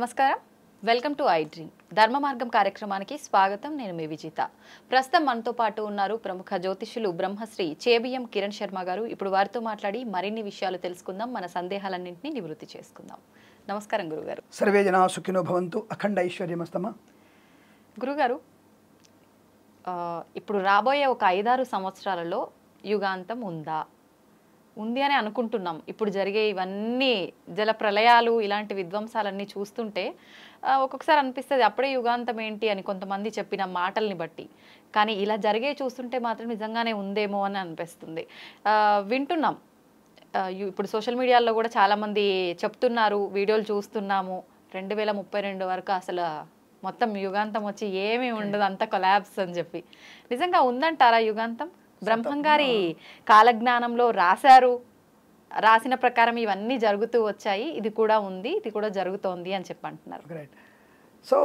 నమస్కారం, welcome to I dream ధర్మ మార్గం కార్యక్రమానికి స్వాగతం. నేను మీ విజిత. ప్రస్తుతం మనతో పాటు ఉన్నారు ప్రముఖ జ్యోతిష్యులు బ్రహ్మశ్రీ చేబిఎం కిరణ్ శర్మ గారు. ఇప్పుడు వారితో మాట్లాడి మరిన్ని విషయాలు తెలుసుకుందాం, మన సందేహాలన్నింటినీ నివృత్తి చేసుకుందాం. నమస్కారం గురుగారు. సర్వే జనా సుఖినో భవంతు, అఖండ ఐశ్వర్యమస్తమ. గురుగారు, ఇప్పుడు రాబోయే ఒక 5-6 సంవత్సరాలలో యుగాంతం ఉంది అని అనుకుంటున్నాం. ఇప్పుడు జరిగే ఇవన్నీ జల ప్రళయాలు, ఇలాంటి విధ్వంసాలన్నీ చూస్తుంటే ఒక్కొక్కసారి అనిపిస్తుంది అప్పుడే యుగాంతం ఏంటి అని, కొంతమంది చెప్పిన మాటల్ని బట్టి. కానీ ఇలా జరిగే చూస్తుంటే మాత్రం నిజంగానే ఉందేమో అని అనిపిస్తుంది. వింటున్నాం, ఇప్పుడు సోషల్ మీడియాలో కూడా చాలామంది చెప్తున్నారు, వీడియోలు చూస్తున్నాము, 2032 వరకు అసలు మొత్తం యుగాంతం వచ్చి ఏమీ ఉండదు, అంత కొలాబ్స్ అని చెప్పి. నిజంగా ఉందంటారా యుగాంతం? బ్రహ్మంగారి కాలజ్ఞానంలో రాసిన ప్రకారం ఇవన్నీ జరుగుతూ వచ్చాయి, ఇది కూడా ఉంది, ఇది కూడా జరుగుతోంది అని చెప్పి అంటున్నారు. రైట్. సో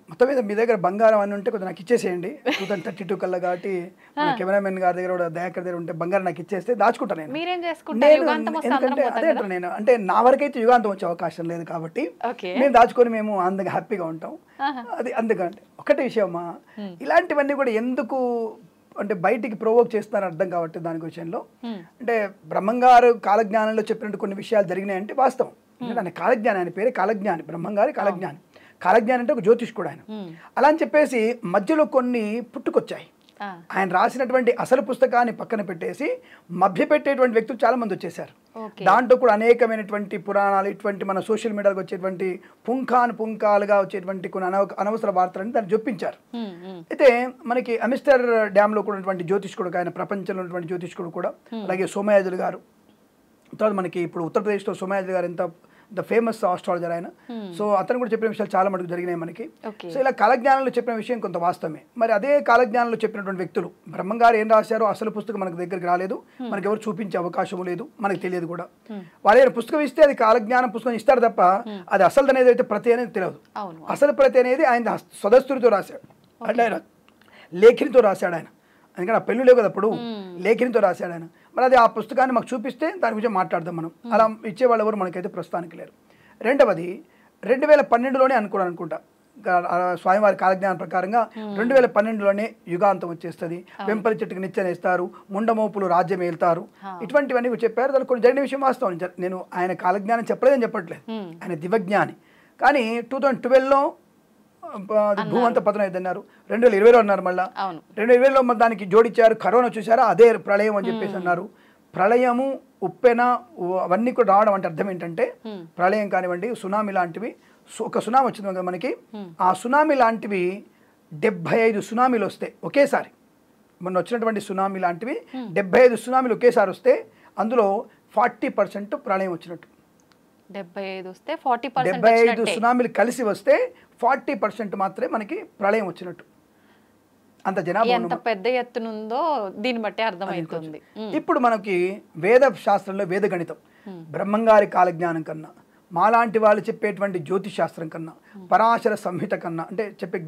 మొత్తం మీద మీ దగ్గర బంగారం అని ఉంటే కొంచెం నాకు ఇచ్చేసేయండి. 2032 కల్లా కాబట్టి మన కెమెరామెన్ గారి దగ్గర కూడా, దయాకర్ దగ్గర ఉంటే బంగారం నాకు ఇచ్చేస్తే దాచుకుంటాను నేను. మీరేం చేసుకుంటారు? ఎందుకంటే అదే అంటారు నేను, అంటే నా వరకైతే యుగాంతం వచ్చే అవకాశం లేదు కాబట్టి మేము దాచుకొని మేము అందంగా హ్యాపీగా ఉంటాం. అది అందుకంటే ఒకటే విషయమ్మా, ఇలాంటివన్నీ కూడా ఎందుకు అంటే బయటికి ప్రొవోక్ చేస్తారని అర్థం కాబట్టి దాని విషయంలో, అంటే బ్రహ్మంగారు కాలజ్ఞానంలో చెప్పినట్టు కొన్ని విషయాలు జరిగినాయంటే వాస్తవం. ఎందుకంటే ఆయన కాలజ్ఞాని, ఆయన పేరే కాలజ్ఞాని, బ్రహ్మంగారి కాలజ్ఞాని. కాలజ్ఞాని అంటే ఒక జ్యోతిష్కుడు ఆయన. అలా అని చెప్పేసి మధ్యలో కొన్ని పుట్టుకొచ్చాయి. ఆయన రాసినటువంటి అసలు పుస్తకాన్ని పక్కన పెట్టేసి మభ్యపెట్టేటువంటి వ్యక్తులు చాలా మంది వచ్చేసారు. దాంట్లో కూడా అనేకమైనటువంటి పురాణాలు, ఇటువంటి మన సోషల్ మీడియాలో వచ్చేటువంటి పుంఖాలుగా వచ్చేటువంటి కొన్ని అనవసర వార్తలని దాన్ని జొప్పించారు. అయితే మనకి అమిస్టర్ డ్యామ్ లో కూడా జ్యోతిష్కుడు, ఆయన ప్రపంచంలో ఉన్నటువంటి జ్యోతిష్కుడు కూడా, అలాగే సోమయాజులు గారు, తర్వాత మనకి ఇప్పుడు ఉత్తరప్రదేశ్లో సోమయాజులు గారు ఎంత ద ఫేమస్ ఆస్ట్రాలజర్ ఆయన. సో అతను కూడా చెప్పిన విషయాలు చాలా మటుకు జరిగినాయి మనకి. సో ఇలా కాలజ్ఞానంలో చెప్పిన విషయం కొంత వాస్తవమే. మరి అదే కాలజ్ఞానంలో చెప్పినటువంటి వ్యక్తులు బ్రహ్మంగారు ఏం రాశారో అసలు పుస్తకం మనకు దగ్గరికి రాలేదు, మనకు ఎవరు చూపించే అవకాశం లేదు, మనకు తెలియదు కూడా. వాళ్ళు ఏదైనా పుస్తకం ఇస్తే అది కాలజ్ఞానం పుస్తకం ఇస్తారు తప్ప అది అసలు అనేది అయితే ప్రతి అనేది తెలియదు. అసలు ప్రతి అనేది ఆయన స్వదస్తుడితో రాశాడు, అంటే ఆయన లేఖనితో రాశాడు ఆయన. అందుకని ఆ పెళ్ళి లేవు కదా అప్పుడు, లేఖనితో రాశాడు ఆయన. మరి అది ఆ పుస్తకాన్ని మాకు చూపిస్తే దాని గురించి మాట్లాడదాం మనం. అలా ఇచ్చేవాళ్ళు ఎవరు మనకైతే ప్రస్తుతానికి లేరు. రెండవది 2012లోనే అనుకుంటా స్వామివారి కాలజ్ఞానం ప్రకారంగా 2012లోనే యుగాంతం వచ్చేస్తుంది, వెంపలి చెట్టుకు నిచ్చెనేస్తారు, ముండమోపులు రాజ్యం ఏళ్తారు, ఇటువంటివన్నీ చెప్పారు. దానికి కొన్ని జరిగిన విషయం వాస్తవం. నేను ఆయన కాలజ్ఞానం చెప్పలేదని చెప్పట్లేదు, ఆయన దివ్యజ్ఞాని. కానీ 2012లో భూమంత పతనం అన్నారు, 2020లో అన్నారు, మళ్ళీ 2020లో దానికి జోడించారు. కరోనా చూసారా, అదే ప్రళయం అని చెప్పేసి అన్నారు. ప్రళయము, ఉప్పెన అవన్నీ కూడా రావడం అంటే అర్థం ఏంటంటే, ప్రళయం కానివ్వండి, సునామీ లాంటివి, ఒక సునామీ వచ్చింది కదా మనకి, ఆ సునామీ లాంటివి 75 సునామీలు వస్తాయి ఒకేసారి. మొన్న వచ్చినటువంటి సునామీ లాంటివి 75 సునామీలు ఒకేసారి వస్తే అందులో 40% ప్రళయం వచ్చినట్టు. 75 సునామీలు కలిసి వస్తే 40% మాత్రమే మనకి ప్రళయం వచ్చినట్టు. అంత జనాభా ఎంత పెద్ద ఎత్తునుందో దీన్ని బట్టి అర్థమవుతుంది. ఇప్పుడు మనకి వేద శాస్త్రంలో వేద గణితం బ్రహ్మంగారి కాలజ్ఞానం కన్నా, మాలాంటి వాళ్ళు చెప్పేటువంటి జ్యోతిష్ శాస్త్రం కన్నా, పరాశర సంహిత కన్నా, అంటే చెప్పే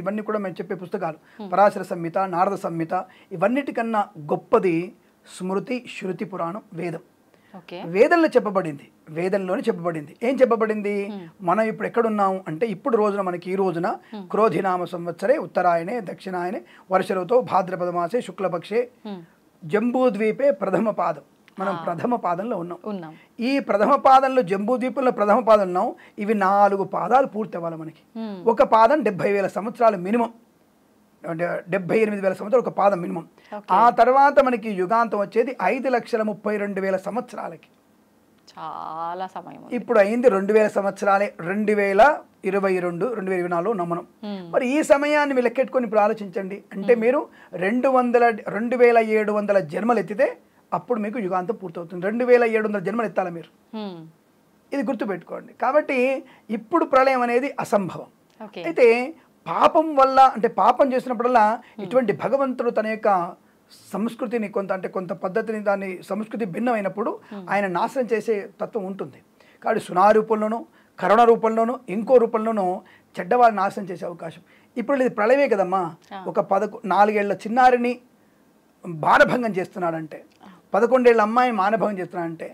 ఇవన్నీ కూడా మేము చెప్పే పుస్తకాలు, పరాశర సంహిత, నారద సంహిత, ఇవన్నిటికన్నా గొప్పది స్మృతి, శృతి, పురాణం, వేదం. వేదంలో చెప్పబడింది, వేదంలోనే చెప్పబడింది. ఏం చెప్పబడింది? మనం ఇప్పుడు ఎక్కడున్నాము అంటే, ఇప్పుడు రోజున మనకి ఈ రోజున క్రోధినామ సంవత్సరే ఉత్తరాయణే దక్షిణాయనే వర్షరుతో భాద్రపద మాసే శుక్లపక్షే జంబూద్వీపే ప్రథమ పాదం. మనం ప్రథమ పాదంలో ఉన్నాం. ఈ ప్రథమ పాదంలో, జంబూద్వీపంలో ప్రథమ పాదం ఉన్నాం. ఇవి 4 పాదాలు పూర్తి అవ్వాలి మనకి. ఒక పాదం 70,000 సంవత్సరాలు మినిమం, అంటే 78,000 సంవత్సరాలు ఒక పాదం మినిమం. ఆ తర్వాత మనకి యుగాంతం వచ్చేది 5,32,000 సంవత్సరాలకి. చాలా సమయం. ఇప్పుడు అయింది 2,000 సంవత్సరాలే, 2022, 2024 నమ్మనం. మరి ఈ సమయాన్ని మీరు లెక్కెట్టుకొని ఇప్పుడు ఆలోచించండి. అంటే మీరు 2,700 జన్మలు ఎత్తితే అప్పుడు మీకు యుగాంతం పూర్తవుతుంది. 2,700 జన్మలు ఎత్తాలి మీరు, ఇది గుర్తుపెట్టుకోండి. కాబట్టి ఇప్పుడు ప్రళయం అనేది అసంభవం. అయితే పాపం వల్ల, అంటే పాపం చేసినప్పుడల్లా ఇటువంటి భగవంతుడు తన యొక్క సంస్కృతిని కొంత పద్ధతిని, దాన్ని సంస్కృతి భిన్నమైనప్పుడు ఆయన నాశనం చేసే తత్వం ఉంటుంది. కాబట్టి సునా రూపంలోనూ, కరుణ రూపంలోనూ, ఇంకో రూపంలోనూ చెడ్డవాళ్ళని నాశనం చేసే అవకాశం. ఇప్పుడు ఇది ప్రళయమే కదమ్మా. ఒక 4 ఏళ్ల చిన్నారిని మానభంగం చేస్తున్నాడంటే, 11 ఏళ్ల అమ్మాయిని మానభంగం చేస్తున్నాడంటే,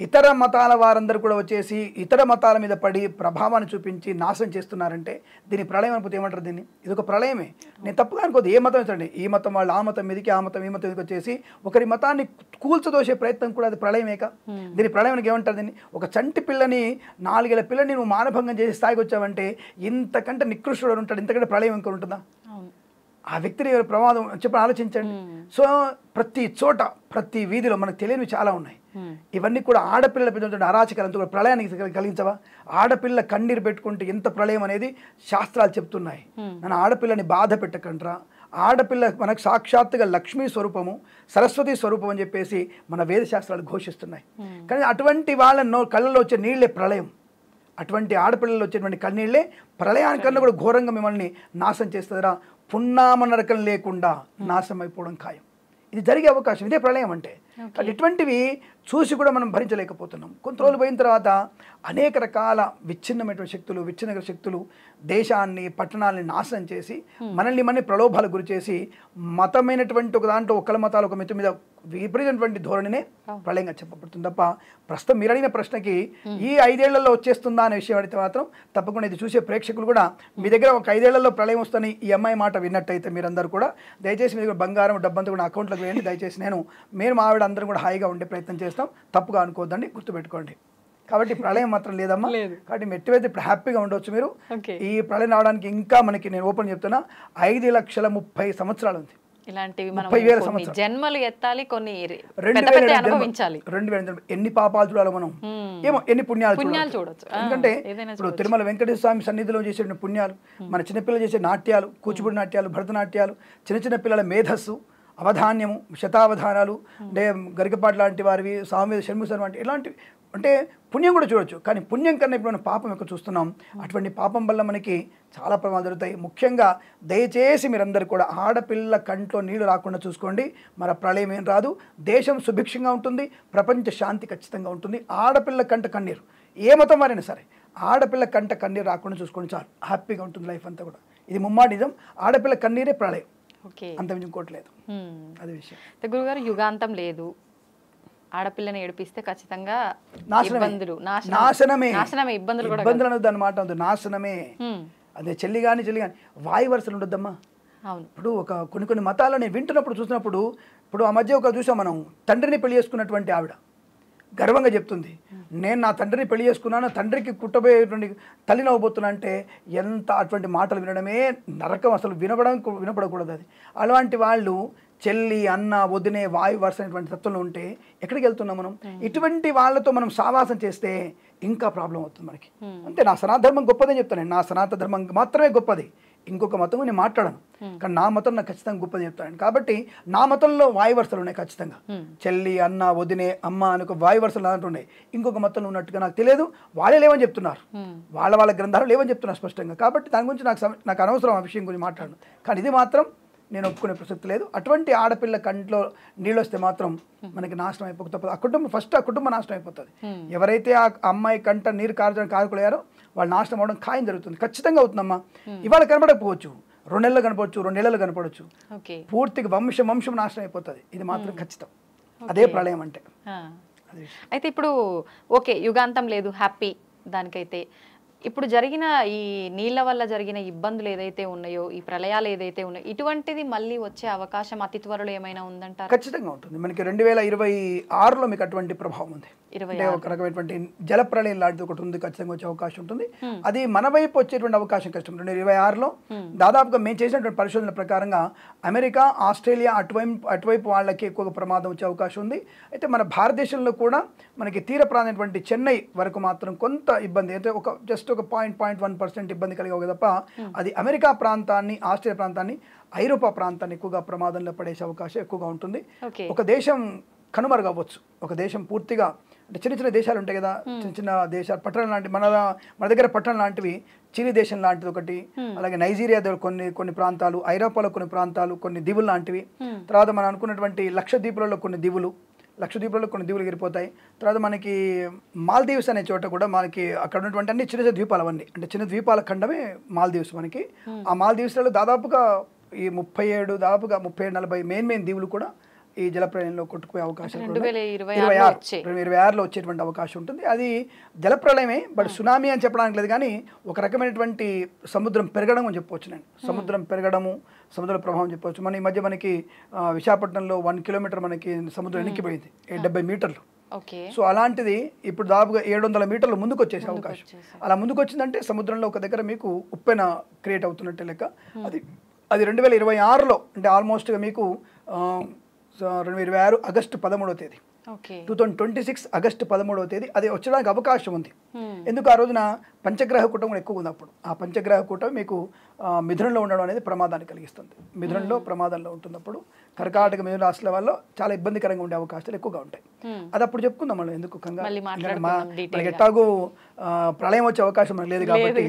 ఇతర మతాల వారందరూ కూడా వచ్చేసి ఇతర మతాల మీద పడి ప్రభావాన్ని చూపించి నాశనం చేస్తున్నారంటే దీని ప్రళయం అనుకుంటే ఏమంటారు? దీన్ని ఇది ఒక ప్రళయమే. నేను తప్పుగా అనుకోదు, ఏ మతం ఇచ్చండి, ఈ మతం వాళ్ళు ఆ మతం మీదకి, ఆ మతం ఈ మతం మీదకి వచ్చేసి ఒకరి మతాన్ని కూల్చదోసే ప్రయత్నం కూడా అది ప్రళయమేక. దీని ప్రళయానికి ఏమంటారు? దీన్ని ఒక చంటి పిల్లని 4 ఏళ్ల పిల్లని నువ్వు మానభంగం చేసి స్థాయికి వచ్చావంటే ఇంతకంటే నికృష్టుడు ఉంటాడు, ఇంతకంటే ప్రళయం ఇంకా ఉంటుందా? ఆ వ్యక్తిని ప్రమాదం చెప్పి ఆలోచించండి. సో ప్రతి చోట ప్రతి వీధిలో మనకు తెలియనివి చాలా ఉన్నాయి. ఇవన్నీ కూడా ఆడపిల్లల పెద్ద అరాచకాలంతో కూడా ప్రళయానికి కలిగించవా? ఆడపిల్ల కన్నీరు పెట్టుకుంటే ఎంత ప్రళయం అనేది శాస్త్రాలు చెప్తున్నాయి. నన్ను ఆడపిల్లని బాధ పెట్టకండ్రా, ఆడపిల్ల మనకు సాక్షాత్తుగా లక్ష్మీ స్వరూపము, సరస్వతి స్వరూపం అని చెప్పేసి మన వేద శాస్త్రాలు ఘోషిస్తున్నాయి. కానీ అటువంటి వాళ్ళ కళ్ళలో వచ్చే నీళ్ళే ప్రళయం. అటువంటి ఆడపిల్లలు వచ్చేటువంటి కన్నీళ్ళే ప్రళయానికన్నా కూడా ఘోరంగా మిమ్మల్ని నాశనం చేస్తుందిరా. పున్నామ నరకం లేకుండా నాశనం అయిపోవడం ఖాయం. ఇది జరిగే అవకాశం, ఇదే ప్రళయం అంటే. ఇటువంటివి చూసి కూడా మనం భరించలేకపోతున్నాం. కొంత రోజులు పోయిన తర్వాత అనేక రకాల విచ్ఛిన్నమైనటువంటి శక్తులు, విచ్ఛిన్న శక్తులు దేశాన్ని, పట్టణాలని నాశనం చేసి మనల్ని ప్రలోభాలకు గురి చేసి మతమైనటువంటి ఒక దాంట్లో ఒకళ్ళ మతాలు ఒక మిత్రు మీద విపరీతమైనటువంటి ధోరణినే ప్రళయంగా చెప్పబడుతుంది తప్ప ప్రస్తుతం మీరు అడిగిన ప్రశ్నకి ఈ 5 ఏళ్లలో వచ్చేస్తుందా అనే విషయం అడిగితే మాత్రం తప్పకుండా ఇది చూసే ప్రేక్షకులు కూడా మీ దగ్గర ఒక 5 ఏళ్లలో ప్రళయం వస్తుందని ఈ అమ్మాయి మాట విన్నట్టయితే మీరందరూ కూడా దయచేసి మీ దగ్గర బంగారం డబ్బంతా కూడా అకౌంట్లోకి వేయండి. దయచేసి మేము మా ఆవిడ అందరం కూడా హాయిగా ఉండే ప్రయత్నం చేస్తాం. తప్పుగా అనుకోవద్దండి, గుర్తుపెట్టుకోండి. కాబట్టి ప్రళయం మాత్రం లేదమ్మా. కాబట్టి మెట్టివైతే ఇప్పుడు హ్యాపీగా ఉండవచ్చు మీరు. ఈ ప్రళయం రావడానికి ఇంకా మనకి నేను ఓపెన్ చెప్తున్నా 5,30,000 సంవత్సరాలు ఉంది. ఇలాంటివి మనం కొన్ని జన్మలు ఎత్తాలి, కొన్ని అనుభవించాలి. 2000 ఎన్ని పాపాలు చూడాలి మనం, ఏమో ఎన్ని పుణ్యాలు చూడొచ్చు. ఎందుకంటే ఇప్పుడు తిరుమల వెంకటేశ్వర స్వామి సన్నిధిలో చేసే పుణ్యాలు, మన చిన్నపిల్లలు చేసే నాట్యాలు, కూచిపూడి నాట్యాలు, భరతనాట్యాలు, చిన్న పిల్లల మేధస్సు, అవధాన్యము, శతావధానాలు, గరికపాటి లాంటి వారివి, స్వామి షణ్ముఖ వంటి ఇలాంటివి అంటే పుణ్యం కూడా చూడొచ్చు. కానీ పుణ్యం కన్నా ఇప్పుడు మనం పాపం ఎక్కువ చూస్తున్నాం. అటువంటి పాపం వల్ల మనకి చాలా ప్రమాదాలు జరుగుతాయి. ముఖ్యంగా దయచేసి మీరందరూ కూడా ఆడపిల్ల కంట్లో నీళ్లు రాకుండా చూసుకోండి. మన ప్రళయం ఏం రాదు, దేశం సుభిక్షంగా ఉంటుంది, ప్రపంచ శాంతి ఖచ్చితంగా ఉంటుంది. ఆడపిల్ల కంట కన్నీరు, ఏ మతం వారైనా సరే ఆడపిల్ల కంట కన్నీరు రాకుండా చూసుకోండి, చాలు, హ్యాపీగా ఉంటుంది లైఫ్ అంతా కూడా. ఇది ముమ్మాటి నిజం. ఆడపిల్ల కన్నీరే ప్రళయం, అంత ఇంకోట్లేదు. అదే విషయం. గురుగారు, యుగాంతం లేదు, ఆడపిల్లని ఏడిపిస్తే ఖచ్చితంగా నాశనమే, ఇబ్బందులు అనొద్దు అన్నమాట, నాశనమే. అదే చెల్లి కానీ వాయు వరుసలు ఉండొద్దమ్మా. ఇప్పుడు ఒక కొన్ని మతాలను నేను వింటున్నప్పుడు చూసినప్పుడు, ఇప్పుడు ఆ మధ్య ఒక చూసాం మనం, తండ్రిని పెళ్లి చేసుకున్నటువంటి ఆవిడ గర్వంగా చెప్తుంది, నేను నా తండ్రిని పెళ్లి చేసుకున్నాను, తండ్రికి కుట్టబోయేటువంటి తల్లిని అవ్వబోతున్నా అంటే ఎంత అటువంటి మాటలు వినడమే నరకం, అసలు వినపడకూడదు అది. అలాంటి వాళ్ళు చెల్లి, అన్న, వదినే, వాయు వరుస అనేటువంటి తత్వంలో ఉంటే ఎక్కడికి వెళ్తున్నాం మనం? ఇటువంటి వాళ్ళతో మనం సావాసం చేస్తే ఇంకా ప్రాబ్లం అవుతుంది మనకి. అంటే నా సనాతన ధర్మం గొప్పదని చెప్తాను, నా సనాతన ధర్మం మాత్రమే గొప్పది, ఇంకొక మతం నేను మాట్లాడను. కానీ నా మతం నాకు ఖచ్చితంగా గొప్పది చెప్తాను. కాబట్టి నా మతంలో వాయు వరుసలు ఉన్నాయి ఖచ్చితంగా. చెల్లి, అన్న, వదినే, అమ్మ అని ఒక వాయు వరుసలు అలాంటి ఉన్నాయి. ఇంకొక మతంలో ఉన్నట్టుగా నాకు తెలియదు, వాళ్ళే లేవని చెప్తున్నారు, వాళ్ళ గ్రంథాలు లేవని చెప్తున్నారు స్పష్టంగా. కాబట్టి దాని గురించి నాకు అనవసరం ఆ విషయం గురించి మాట్లాడను. కానీ ఇది మాత్రం నేను ఒప్పుకునే ప్రసక్తి లేదు. అటువంటి ఆడపిల్ల కంట్లో నీళ్ళు వస్తే మాత్రం మనకి నాశనం అయిపోక తప్పదు. ఆ కుటుంబం నాశనం అయిపోతుంది. ఎవరైతే ఆ అమ్మాయి కంట నీరు కారుకులయ్యారో వాళ్ళు నాశనం అవడం ఖాయం జరుగుతుంది, ఖచ్చితంగా అవుతుందమ్మా. ఇవాళ కనపడకపోవచ్చు, 2 నెలలు కనపడవచ్చు, 2 నెలలు కనపడవచ్చు, పూర్తిగా వంశం నాశనం అయిపోతుంది. ఇది మాత్రం ఖచ్చితం. అదే ప్రళయం అంటే. అయితే ఇప్పుడు ఓకే, యుగాంతం లేదు, హ్యాపీ దానికైతే. ఇప్పుడు జరిగిన ఈ నీళ్ళ వల్ల జరిగిన ఇబ్బందులు ఏదైతే ఉన్నాయో, ఈ ప్రళయాలు ఏదైతే ఉన్నాయో, ఇటువంటిది మళ్ళీ వచ్చే అవకాశం అతి త్వరలో ఏమైనా ఉందంటారు? ఖచ్చితంగా ఉంటుంది. మనకి 2026లో మీకు అటువంటి ప్రభావం ఉంది. ఒక రకమైనటువంటి జల ప్రళయం లాంటిది ఒకటి ఉంది, ఖచ్చితంగా వచ్చే అవకాశం ఉంటుంది. అది మన వైపు వచ్చేటువంటి అవకాశం కష్టం. 2026లో దాదాపుగా మేము చేసినటువంటి పరిశోధనల ప్రకారంగా అమెరికా, ఆస్ట్రేలియా అటువైపు వాళ్ళకి ఎక్కువగా ప్రమాదం వచ్చే అవకాశం ఉంది. అయితే మన భారతదేశంలో కూడా మనకి తీర ప్రాంతమైనటువంటి చెన్నై వరకు మాత్రం కొంత ఇబ్బంది, అయితే జస్ట్ ఒక 0.1% ఇబ్బంది కలిగే తప్ప అది అమెరికా ప్రాంతాన్ని, ఆస్ట్రేలియా ప్రాంతాన్ని, ఐరోపా ప్రాంతాన్ని ఎక్కువగా ప్రమాదంలో పడేసే అవకాశం ఎక్కువగా ఉంటుంది. ఒక దేశం కనుమరుగవచ్చు, ఒక దేశం పూర్తిగా, అంటే చిన్న దేశాలు ఉంటాయి కదా, చిన్న దేశాలు, పట్టణం లాంటి మన దగ్గర పట్టణం లాంటివి, చిలీ దేశం లాంటిది ఒకటి, అలాగే నైజీరియా కొన్ని ప్రాంతాలు, ఐరోపాలో కొన్ని ప్రాంతాలు, కొన్ని దీవులు లాంటివి, తర్వాత మనం అనుకున్నటువంటి లక్షద్వీపులలో కొన్ని దీవులు ఎగిరిపోతాయి. తర్వాత మనకి మాల్దీవ్స్ అనే చోట కూడా మనకి అక్కడ ఉన్నటువంటి అన్ని చిన్న ద్వీపాలు, అవన్నీ అంటే చిన్న ద్వీపాల ఖండమే మాల్దీవ్స్ మనకి. ఆ మాల్దీవ్స్లలో దాదాపుగా ఈ 37 40 మెయిన్ దీవులు కూడా ఈ జలప్రలయంలో కొట్టుకుపోయే అవకాశం 2026లో వచ్చేటువంటి అవకాశం ఉంటుంది. అది జలప్రలయమే, బట్ సునామీ అని చెప్పడానికి లేదు, కానీ ఒక రకమైనటువంటి సముద్రం పెరగడం అని చెప్పవచ్చు. నేను సముద్రం పెరగడము, సముద్ర ప్రభావం చెప్పవచ్చు. మన ఈ మధ్య మనకి విశాఖపట్నంలో 1 కిలోమీటర్ మనకి సముద్రం ఎనికిపోయింది, 70 మీటర్లు. సో అలాంటిది ఇప్పుడు దాదాపుగా 700 మీటర్లు ముందుకు వచ్చేసే అవకాశం. అలా ముందుకు వచ్చిందంటే సముద్రంలో ఒక దగ్గర మీకు ఉప్పెన క్రియేట్ అవుతున్నట్టే లెక్క. అది 2026లో అంటే ఆల్మోస్ట్గా మీకు 2026 ఆగస్టు 13వ తేదీ 2026 ఆగస్టు 13వ తేదీ అది వచ్చడానికి అవకాశం ఉంది. ఎందుకు ఆ రోజున పంచగ్రహ కూటం కూడా ఎక్కువ ఉంది. అప్పుడు ఆ పంచగ్రహ కూటం మీకు మిథునంలో ఉండడం అనేది ప్రమాదాన్ని కలిగిస్తుంది. మిథునంలో ప్రమాదంలో ఉంటున్నప్పుడు కర్కాటక మిథున రాశుల వల్ల చాలా ఇబ్బందికరంగా ఉండే అవకాశాలు ఎక్కువగా ఉంటాయి. అది అప్పుడు చెప్పుకుందాం మనం, ఎందుకు మనకి ఎట్టాగూ ప్రళయం వచ్చే అవకాశం మనకు లేదు కాబట్టి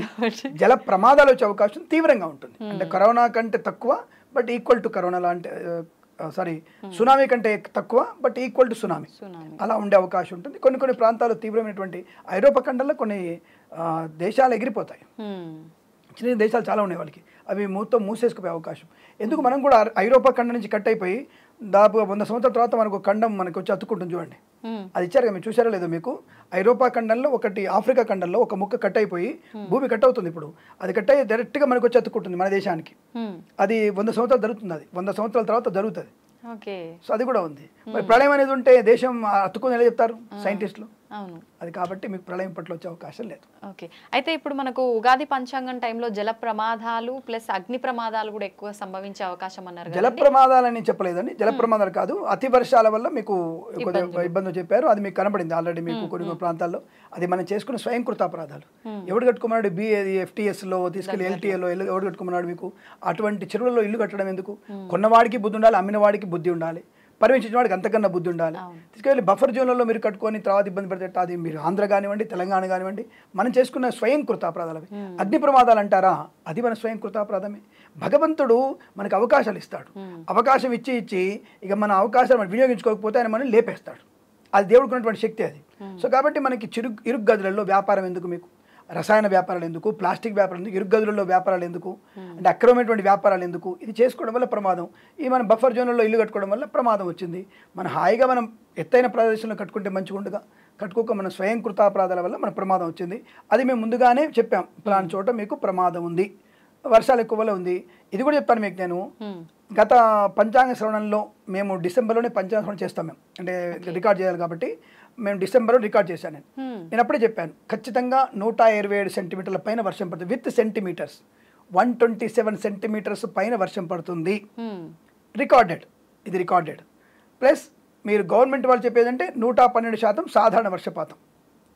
జల ప్రమాదాలు వచ్చే అవకాశం తీవ్రంగా ఉంటుంది. అంటే కరోనా కంటే తక్కువ బట్ ఈక్వల్ టు కరోనా లాంటి సునామీ కంటే తక్కువ బట్ ఈక్వల్ టు సునామీ అలా ఉండే అవకాశం ఉంటుంది. కొన్ని ప్రాంతాలు తీవ్రమైనటువంటి ఐరోపా ఖండంలో కొన్ని దేశాలు ఎగిరిపోతాయి. చిన్న దేశాలు చాలా ఉన్నాయి వాళ్ళకి, అవి మొత్తం మూసేసుకుపోయే అవకాశం. ఎందుకు మనం కూడా ఐరోపా ఖండం నుంచి కట్ అయిపోయి దాదాపుగా 100 సంవత్సరాల తర్వాత మనకు ఖండం మనకు వచ్చి అతుక్కుంటుంది చూడండి. అది ఇచ్చారు కదా, మీరు చూసారో లేదో మీకు. ఐరోపా ఖండంలో ఒకటి, ఆఫ్రికా ఖండంలో ఒక ముక్క కట్ అయిపోయి భూమి కట్ అవుతుంది. ఇప్పుడు అది కట్ అయ్యి డైరెక్ట్గా మనకు వచ్చి అతుక్కుంటుంది మన దేశానికి. అది 100 సంవత్సరాలు జరుగుతుంది, అది 100 సంవత్సరాల తర్వాత జరుగుతుంది. సో అది కూడా ఉంది. మరి ప్రళయం అనేది ఉంటే దేశం అతుక్కుని ఎలా చెప్తారు సైంటిస్టులు? అది కాబట్టి మీకు ప్రళయం పట్ల వచ్చే అవకాశం లేదు. ఓకే, అయితే ఇప్పుడు మనకు ఉగాది పంచాంగం టైంలో జల ప్రమాదాలు ప్లస్ అగ్ని ప్రమాదాలు కూడా ఎక్కువ సంభవించే అవకాశం అన్నారు. జల ప్రమాదాలని చెప్పలేదండి, జల ప్రమాదాలు కాదు, అతి వర్షాల వల్ల మీకు ఇబ్బంది చెప్పారు. అది మీకు కనబడింది ఆల్రెడీ మీకు కొన్ని ప్రాంతాల్లో. అది మనం చేసుకున్న స్వయంకృత అపరాధాలు. ఎవడు కట్టుకున్నాడు FTSలో తీసుకెళ్ళి LTAలో ఎవడు కట్టుకున్నాడు? మీకు అటువంటి చెరువులలో ఇల్లు కట్టడం ఎందుకు? కొన్నవాడికి బుద్ధి ఉండాలి, అమ్మిన వాడికి బుద్ధి ఉండాలి, పర్మిషన్ వాడికి అంతకన్నా బుద్ధి ఉండాలి. తీసుకెళ్ళి బఫర్ జోన్లలో మీరు కట్టుకొని తర్వాత ఇబ్బంది పడితే అది మీరు ఆంధ్ర కానివ్వండి, తెలంగాణ కానివ్వండి, మనం చేసుకున్న స్వయంకృత అపరాధాలు. అగ్ని ప్రమాదాలు అంటారా, అది మన స్వయంకృత అపరాధమే. భగవంతుడు మనకు అవకాశాలు ఇస్తాడు, అవకాశం ఇచ్చి ఇక మన అవకాశాలు మనం వినియోగించుకోకపోతే ఆయన మనం లేపేస్తాడు. అది దేవుడికి ఉన్నటువంటి శక్తి అది. సో కాబట్టి మనకి ఇరుగు గదులలో వ్యాపారం ఎందుకు? మీకు రసాయన వ్యాపారాలు ఎందుకు? ప్లాస్టిక్ వ్యాపారం ఎందుకు? ఇరుగు గదులలో వ్యాపారాలు ఎందుకు? అంటే అక్రమమైనటువంటి వ్యాపారాలు ఎందుకు? ఇది చేసుకోవడం వల్ల ప్రమాదం. ఈ మనం బఫర్ జోన్లలో ఇల్లు కట్టుకోవడం వల్ల ప్రమాదం వచ్చింది. మన హాయిగా మనం ఎత్తైన ప్రదేశంలో కట్టుకుంటే మంచిగా ఉండగా కట్టుకోక మన స్వయంకృతాపరాధాల వల్ల మన ప్రమాదం వచ్చింది. అది మేము ముందుగానే చెప్పాం, ప్లాన్ చోట మీకు ప్రమాదం ఉంది, వర్షాలు ఎక్కువ వల్ల ఉంది. ఇది కూడా చెప్పాను మీకు నేను. గత పంచాంగ శ్రవణంలో మేము డిసెంబర్లోనే పంచాంగ శ్రవణం చేస్తాం. మేము అంటే రికార్డ్ చేయాలి కాబట్టి మేము డిసెంబర్లో రికార్డ్ చేశాను. నేను అప్పుడే చెప్పాను, ఖచ్చితంగా 127 సెంటీమీటర్ల పైన వర్షం పడుతుంది. విత్ సెంటీమీటర్స్ 127 సెంటీమీటర్స్ పైన వర్షం పడుతుంది. రికార్డెడ్, ఇది రికార్డెడ్. ప్లస్ మీరు గవర్నమెంట్ వాళ్ళు చెప్పేదంటే 112% సాధారణ వర్షపాతం,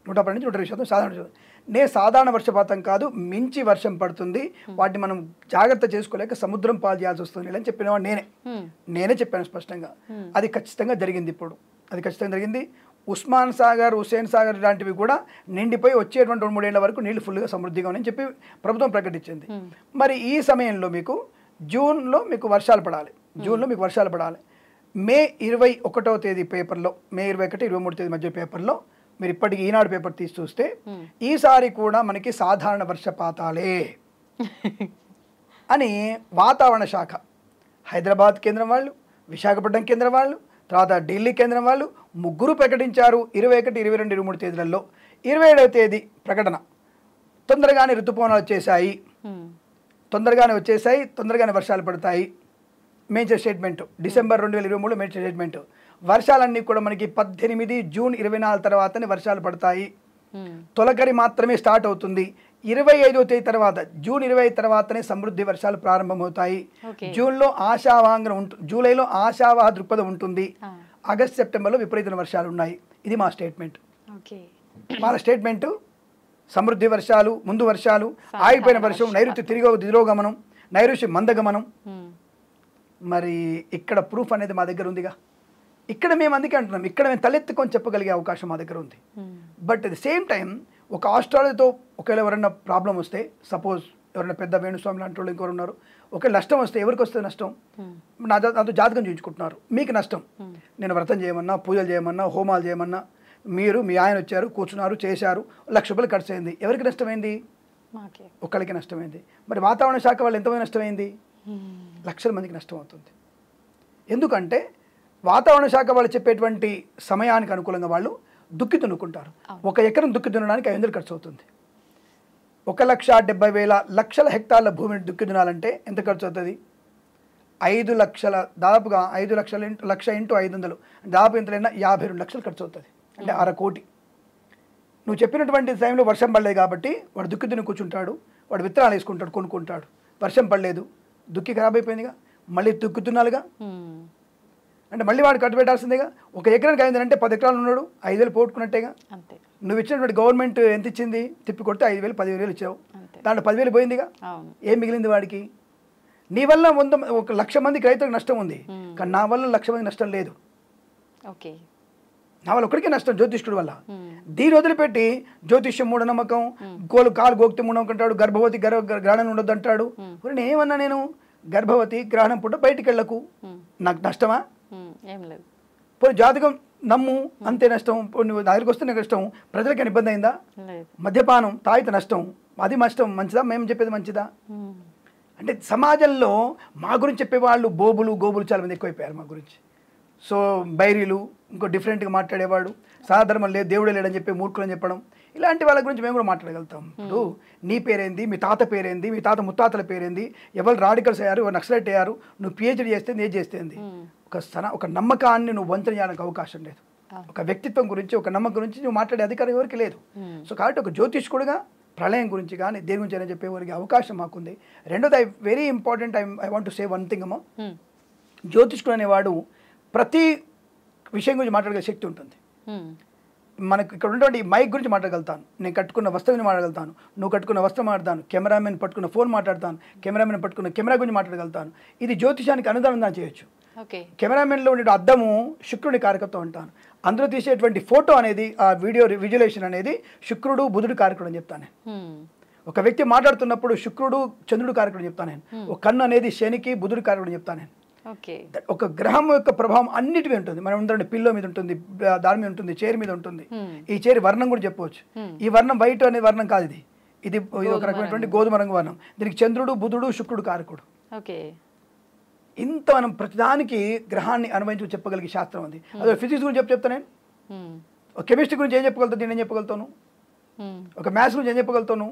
112 నుంచి 120% సాధారణ వర్షపాతం. సాధారణ వర్షపాతం కాదు, మించి వర్షం పడుతుంది. వాటిని మనం జాగ్రత్త చేసుకోలేక సముద్రం పాలు చేయాల్సి వస్తుంది అని చెప్పినవాడు నేనే చెప్పాను స్పష్టంగా. అది ఖచ్చితంగా జరిగింది. ఇప్పుడు అది ఖచ్చితంగా జరిగింది. ఉస్మాన్ సాగర్, హుస్సేన్ సాగర్ లాంటివి కూడా నిండిపోయి వచ్చేటువంటి 2-3 ఏళ్ల వరకు నీళ్లు ఫుల్గా సమృద్ధిగా ఉన్నాయని చెప్పి ప్రభుత్వం ప్రకటించింది. మరి ఈ సమయంలో మీకు జూన్లో మీకు వర్షాలు పడాలి, మే 21వ తేదీ పేపర్లో, మే 21, 23 తేదీ మధ్య పేపర్లో మీరు ఇప్పటికి ఈనాడు పేపర్ తీసి చూస్తే ఈసారి కూడా మనకి సాధారణ వర్షపాతాలే అని వాతావరణ శాఖ, హైదరాబాద్ కేంద్రం వాళ్ళు, విశాఖపట్నం కేంద్రం వాళ్ళు, తర్వాత ఢిల్లీ కేంద్రం వాళ్ళు ముగ్గురు ప్రకటించారు. 21, 22, 23 తేదీలలో. 27వ తేదీ ప్రకటన, తొందరగానే ఋతుపవనాలు వచ్చేసాయి, తొందరగానే వర్షాలు పడతాయి. Major statement December 2023 major statement. వర్షాలన్నీ కూడా మనకి 18 జూన్ 24 తర్వాతనే వర్షాలు పడతాయి. తొలకరి మాత్రమే స్టార్ట్ అవుతుంది. 25వ తేదీ తర్వాత, జూన్ 25 తర్వాతనే సమృద్ధి వర్షాలు ప్రారంభమవుతాయి. జూన్లో ఆశావాహంగా ఉంటుంది, జూలైలో ఆశావాహ దృక్పథం ఉంటుంది. ఆగస్ట్, సెప్టెంబర్లో విపరీతమైన వర్షాలు ఉన్నాయి. ఇది మా స్టేట్మెంట్. మన స్టేట్మెంటు సమృద్ధి వర్షాలు, ముందు వర్షాలు, ఆగిపోయిన వర్షం, నైరుతి తిరోగమనం, నైరుతి మందగమనం. మరి ఇక్కడ ప్రూఫ్ అనేది మా దగ్గర ఉందిగా. ఇక్కడ మేము అందుకే అంటున్నాం, ఇక్కడ మేము తలెత్తుకొని చెప్పగలిగే అవకాశం మా దగ్గర ఉంది. But at the same time ఒక ఆస్ట్రాలియాతో ఒకవేళ ఎవరైనా ప్రాబ్లం వస్తే, సపోజ్ ఎవరైనా పెద్ద వేణుస్వామి లాంటి వాళ్ళు ఇంకొకరు ఉన్నారు, ఒకవేళ నష్టం వస్తే ఎవరికి వస్తుంది నష్టం? నాతో జాతకం చూయించుకుంటున్నారు, మీకు నష్టం. నేను వ్రతం చేయమన్నా, పూజలు చేయమన్నా, హోమాలు చేయమన్నా, మీరు మీ ఆయన వచ్చారు, కూర్చున్నారు, చేశారు, 1,00,000 రూపాయలు ఖర్చు అయింది. ఎవరికి నష్టమైంది? ఒక్కరికి నష్టమైంది. మరి వాతావరణ శాఖ వాళ్ళు ఎంతమంది నష్టమైంది? లక్షల మందికి నష్టం అవుతుంది. ఎందుకంటే వాతావరణ శాఖ వాళ్ళు చెప్పేటువంటి సమయానికి అనుకూలంగా వాళ్ళు దుక్కి దున్నుకుంటారు. 1 ఎకరం దుక్కి దున్నడానికి 500 ఖర్చు అవుతుంది. 1,70,000 హెక్టార్ల భూమిని దుక్కి దున్నాలంటే ఎంత ఖర్చు అవుతుంది? 5 లక్షల, దాదాపుగా 5 లక్షల లక్ష ఇంటూ 500, దాదాపు ఎంతైనా 52 లక్షలు ఖర్చు అవుతుంది. అంటే 1/2 కోటి. నువ్వు చెప్పినటువంటి టైంలో వర్షం పడలేదు కాబట్టి వాడు దుక్కి దున్ని కూర్చుంటాడు, వాడు విత్తనాలు వేసుకుంటాడు, కొనుక్కుంటాడు. వర్షం పడలేదు, దుక్కి ఖరాబ్ అయిపోయిందిగా, మళ్ళీ దుక్కి దున్నాలిగా, అంటే మళ్ళీ వాడు కట్టు పెట్టాల్సిందేగా. 1 ఎకరానికి 500 అంటే 10 ఎకరాలు ఉన్నాడు, 5,000 పోగొట్టుకున్నట్టేగా. నువ్వు ఇచ్చినటువంటి గవర్నమెంట్ ఎంత ఇచ్చింది? తిప్పి కొడితే 5,000 10,000 ఇచ్చావు, దాంట్లో 10,000 పోయిందిగా. ఏం మిగిలింది వాడికి? నీ వల్ల 1,00,000 మందికి రైతులకు నష్టం ఉంది, కానీ నా వల్ల 1,00,000 మందికి నష్టం లేదు. నా వల్ల ఒకరికి నష్టం జ్యోతిష్కుడి వల్ల. దీని వదిలిపెట్టి జ్యోతిష్యం మూఢనమ్మకం, కాలు గోక్తి మూఢనమ్మకం అంటాడు, గర్భవతి గ్రహణం ఉండొద్దు అంటాడు. ఏమన్నా నేను గర్భవతి గ్రహణం పుట్ట బయటికి వెళ్ళకు, నాకు నష్టమా? పోనీ జాతకం నమ్ము, అంతే నష్టం. నువ్వు దగ్గరికి వస్తే నాకు నష్టం, ప్రజలకి ఇబ్బంది అయిందా? మద్యపానం తాగితే నష్టం, అది నష్టం. మంచిదా? మేము చెప్పేది మంచిదా? అంటే సమాజంలో మా గురించి చెప్పేవాళ్ళు గోబులు చాలా మంది ఎక్కువైపోయారు మా గురించి. సో బైరీలు, ఇంకో డిఫరెంట్గా మాట్లాడేవాడు, సాధారణం లేదు, దేవుడే లేడని చెప్పి మూర్ఖులని చెప్పడం, ఇలాంటి వాళ్ళ గురించి మేము కూడా మాట్లాడగలుగుతాం. ఇప్పుడు నీ పేరేంది, మీ తాత పేరేంది, మీ తాత ముత్తాతల పేరేంది, ఎవరు రాడికల్స్ అయ్యారు, ఎవరు నక్సలైట్ అయ్యారు, నువ్వు పిహెచ్డీ చేస్తే ఏం చేస్తేంది? ఒక నమ్మకాన్ని నువ్వు వంచన చేయడానికి అవకాశం లేదు. ఒక వ్యక్తిత్వం గురించి, ఒక నమ్మకం గురించి నువ్వు మాట్లాడే అధికారం ఎవరికి లేదు. సో కాబట్టి ఒక జ్యోతిష్కుడుగా ప్రళయం గురించి కానీ దేని గురించి అని చెప్పేవారికి అవకాశం మాకుంది. రెండోది, very important, I want to say one thing అమ్మా. జ్యోతిష్కుడు అనేవాడు ప్రతి విషయం గురించి మాట్లాడే శక్తి ఉంటుంది. మనకు ఇక్కడ ఉన్నటువంటి మైక్ గురించి మాట్లాడగలుగుతాను, నేను కట్టుకున్న వస్త్రం గురించి మాట్లాడగలుగుతాను, నువ్వు కట్టుకున్న వస్త్రం మాట్లాడతాను, కెమెరామెన్ పట్టుకున్న ఫోన్ మాట్లాడతాను, కెమెరామెన్ పట్టుకున్న కెమెరా గురించి మాట్లాడగలుగుతాను. ఇది జ్యోతిషానికి అనుదానం చేయొచ్చు. కెమెరామెన్లో ఉండే అద్దము శుక్రుడి కారకత్వం అంటాను. అందులో తీసేటువంటి ఫోటో అనేది, ఆ వీడియో విజువలైజేషన్ అనేది శుక్రుడు బుధుడు కారకుడు అని చెప్తాను నేను. ఒక వ్యక్తి మాట్లాడుతున్నప్పుడు శుక్రుడు చంద్రుడు కారకుడు అని చెప్తాను నేను. ఒక కన్ను అనేది శనికి బుధుడు కారకుడు అని చెప్తాను నేను. ఒక గ్రహం యొక్క ప్రభావం అన్నిటిమీ ఉంటుంది. మనం ఉందంటే పిల్లో మీద ఉంటుంది, దాని మీద ఉంటుంది, చైర్ మీద ఉంటుంది. ఈ చైర్ వర్ణం కూడా చెప్పవచ్చు. ఈ వర్ణం వైట్ అనే వర్ణం కాదు, ఇది ఒక రకమైనటువంటి గోధుమ రంగు వర్ణం. దీనికి చంద్రుడు బుధుడు శుక్రుడు కారకుడు. ఇంత మనం ప్రతిదానికి గ్రహాన్ని అనుభవించి చెప్పగలిగే శాస్త్రం ఉంది. అదే ఫిజిక్స్ గురించి చెప్తా నేను, ఒక కెమిస్ట్రీ గురించి ఏం చెప్పగలుగుతాను, నేను ఏం చెప్పగలుగుతాను, ఒక మ్యాథ్స్ గురించి ఏం చెప్పగలుగుతాను,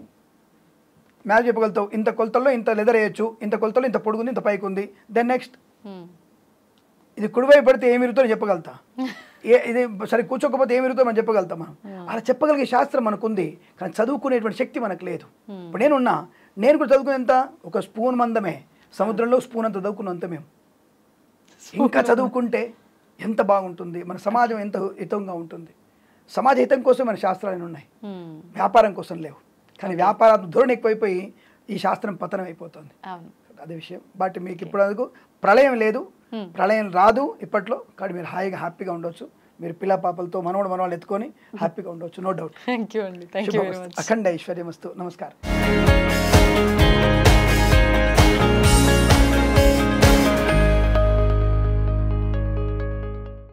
మ్యాథ్స్ చెప్పగలుగుతావు. ఇంత కొలతల్లో ఇంత లెదర్ వేయచ్చు, ఇంత కొలతల్లో ఇంత పొడుగుంది, ఇంత పైకి ఉంది. దెన్ నెక్స్ట్ ఇది కుడివైపు పడితే ఏమి ఇరుతో చెప్పగలుగుతా, ఇది సరే కూర్చోకపోతే ఏమి ఇరుతో మనం చెప్పగలుగుతాం. మనం అలా చెప్పగలిగే శాస్త్రం మనకుంది, కానీ చదువుకునేటువంటి శక్తి మనకు లేదు. ఇప్పుడు నేను కూడా చదువుకునే ఎంత, ఒక స్పూన్ మందమే, సముద్రంలో స్పూన్ అంత చదువుకున్నంత మేము. ఇంకా చదువుకుంటే ఎంత బాగుంటుంది, మన సమాజం ఎంత హితంగా ఉంటుంది. సమాజ హితం కోసం మన శాస్త్రాలు ఉన్నాయి, వ్యాపారం కోసం లేవు. కానీ వ్యాపారాలు ధోరణి ఎక్కువైపోయి ఈ శాస్త్రం పతనం అయిపోతుంది. అదే విషయం. బట్ మీకు ఇప్పుడు అందుకు ప్రళయం లేదు, ప్రళయం రాదు ఇప్పట్లో. కాబట్టి మీరు హాయిగా హ్యాపీగా ఉండొచ్చు. మీరు పిల్ల పాపలతో మనవాళ్ళు ఎత్తుకొని హ్యాపీగా ఉండొచ్చు, నో డౌట్. థ్యాంక్ యూ అండి. Thank you very much. అఖండ ఐశ్వర్యమస్తు. నమస్కారం.